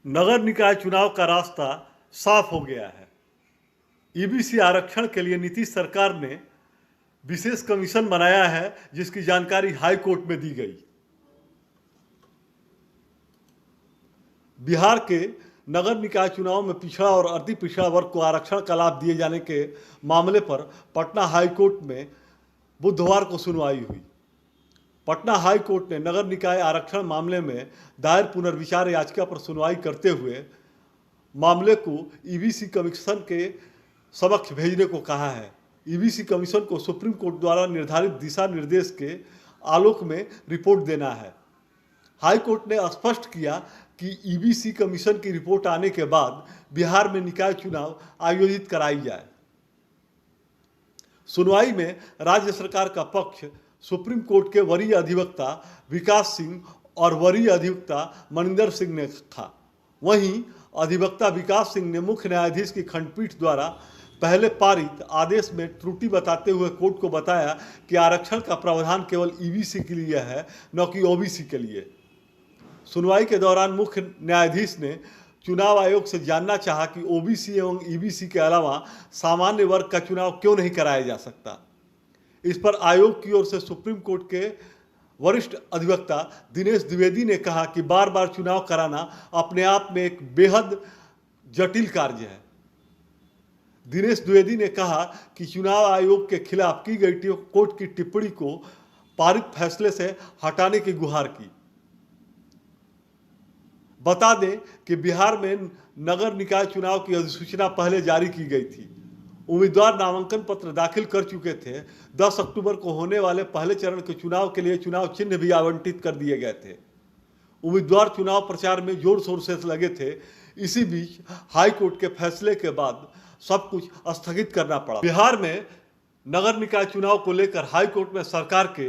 नगर निकाय चुनाव का रास्ता साफ हो गया है। ईबीसी आरक्षण के लिए नीतीश सरकार ने विशेष कमीशन बनाया है, जिसकी जानकारी हाई कोर्ट में दी गई। बिहार के नगर निकाय चुनाव में पिछड़ा और अति पिछड़ा वर्ग को आरक्षण का लाभ दिए जाने के मामले पर पटना हाई कोर्ट में बुधवार को सुनवाई हुई। पटना हाई कोर्ट ने नगर निकाय आरक्षण मामले में दायर पुनर्विचार याचिका पर सुनवाई करते हुए मामले को ईबीसी कमीशन के समक्ष भेजने को कहा है। ईबीसी कमीशन को सुप्रीम कोर्ट द्वारा निर्धारित दिशा निर्देश के आलोक में रिपोर्ट देना है। हाई कोर्ट ने स्पष्ट किया कि ईबीसी कमीशन की रिपोर्ट आने के बाद बिहार में निकाय चुनाव आयोजित कराई जाए। सुनवाई में राज्य सरकार का पक्ष सुप्रीम कोर्ट के वरीय अधिवक्ता विकास सिंह और वरीय अधिवक्ता मनिंदर सिंह ने था। वहीं अधिवक्ता विकास सिंह ने मुख्य न्यायाधीश की खंडपीठ द्वारा पहले पारित आदेश में त्रुटि बताते हुए कोर्ट को बताया कि आरक्षण का प्रावधान केवल ईबीसी के लिए है, न कि ओबीसी के लिए। सुनवाई के दौरान मुख्य न्यायाधीश ने चुनाव आयोग से जानना चाहा कि ओबीसी एवं ईबीसी के अलावा सामान्य वर्ग का चुनाव क्यों नहीं कराया जा सकता। इस पर आयोग की ओर से सुप्रीम कोर्ट के वरिष्ठ अधिवक्ता दिनेश द्विवेदी ने कहा कि बार बार चुनाव कराना अपने आप में एक बेहद जटिल कार्य है। दिनेश द्विवेदी ने कहा कि चुनाव आयोग के खिलाफ की गई कोर्ट की टिप्पणी को पारित फैसले से हटाने की गुहार की। बता दें कि बिहार में नगर निकाय चुनाव की अधिसूचना पहले जारी की गई थी। उम्मीदवार नामांकन पत्र दाखिल कर चुके थे। 10 अक्टूबर को होने वाले पहले चरण के चुनाव के लिए चुनाव चिन्ह भी आवंटित कर दिए गए थे। उम्मीदवार चुनाव प्रचार में जोर शोर से लगे थे। इसी बीच हाई कोर्ट के फैसले के बाद सब कुछ स्थगित करना पड़ा। बिहार में नगर निकाय चुनाव को लेकर हाई कोर्ट में सरकार के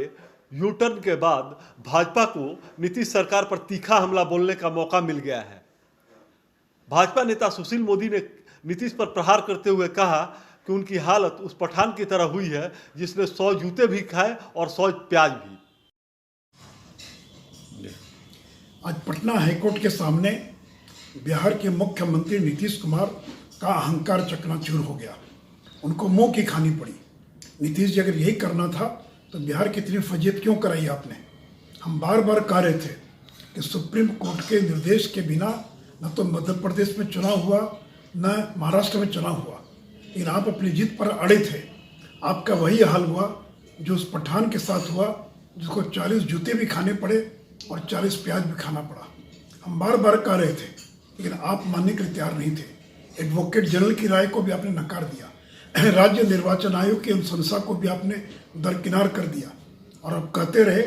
यूटर्न के बाद भाजपा को नीतीश सरकार पर तीखा हमला बोलने का मौका मिल गया है। भाजपा नेता सुशील मोदी ने नीतीश पर प्रहार करते हुए कहा कि उनकी हालत उस पठान की तरह हुई है जिसने 100 जूते भी खाए और 100 प्याज भी। आज पटना हाईकोर्ट के सामने बिहार के मुख्यमंत्री नीतीश कुमार का अहंकार चकनाचूर हो गया। उनको मुंह की खानी पड़ी। नीतीश जी, अगर यही करना था तो बिहार की इतनी फजीयत क्यों कराई आपने? हम बार बार कह रहे थे कि सुप्रीम कोर्ट के निर्देश के बिना न तो मध्य प्रदेश में चुनाव हुआ, न महाराष्ट्र में चुनाव हुआ, लेकिन आप अपनी जीत पर अड़े थे। आपका वही हाल हुआ जो उस पठान के साथ हुआ, जिसको 40 जूते भी खाने पड़े और 40 प्याज भी खाना पड़ा। हम बार बार कह रहे थे, लेकिन आप मानने के लिए तैयार नहीं थे। एडवोकेट जनरल की राय को भी आपने नकार दिया। राज्य निर्वाचन आयोग की अनुशंसा को भी आपने दरकिनार कर दिया और अब कहते रहे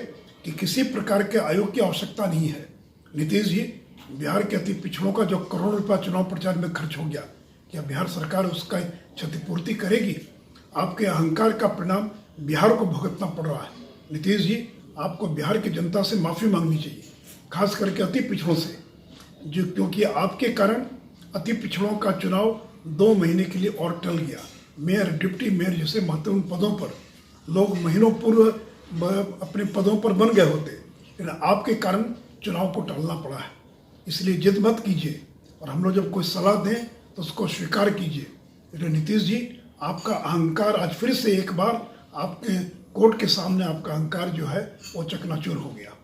कि किसी प्रकार के आयोग की आवश्यकता नहीं है। नीतीश जी, बिहार के अति पिछड़ों का जो करोड़ों रुपया चुनाव प्रचार में खर्च हो गया, क्या बिहार सरकार उसका क्षतिपूर्ति करेगी? आपके अहंकार का परिणाम बिहार को भुगतना पड़ रहा है। नीतीश जी, आपको बिहार की जनता से माफ़ी मांगनी चाहिए, खास करके अति पिछड़ों से, जो क्योंकि आपके कारण अति पिछड़ों का चुनाव 2 महीने के लिए और टल गया। मेयर, डिप्टी मेयर जैसे महत्वपूर्ण पदों पर लोग महीनों पूर्व अपने पदों पर बन गए होते, लेकिन आपके कारण चुनाव को टालना पड़ा है। इसलिए जिद मत कीजिए और हम लोग जब कोई सलाह दें तो उसको स्वीकार कीजिए। लेकिन नीतीश जी, आपका अहंकार आज फिर से एक बार आपके कोर्ट के सामने आपका अहंकार जो है वो चकनाचूर हो गया।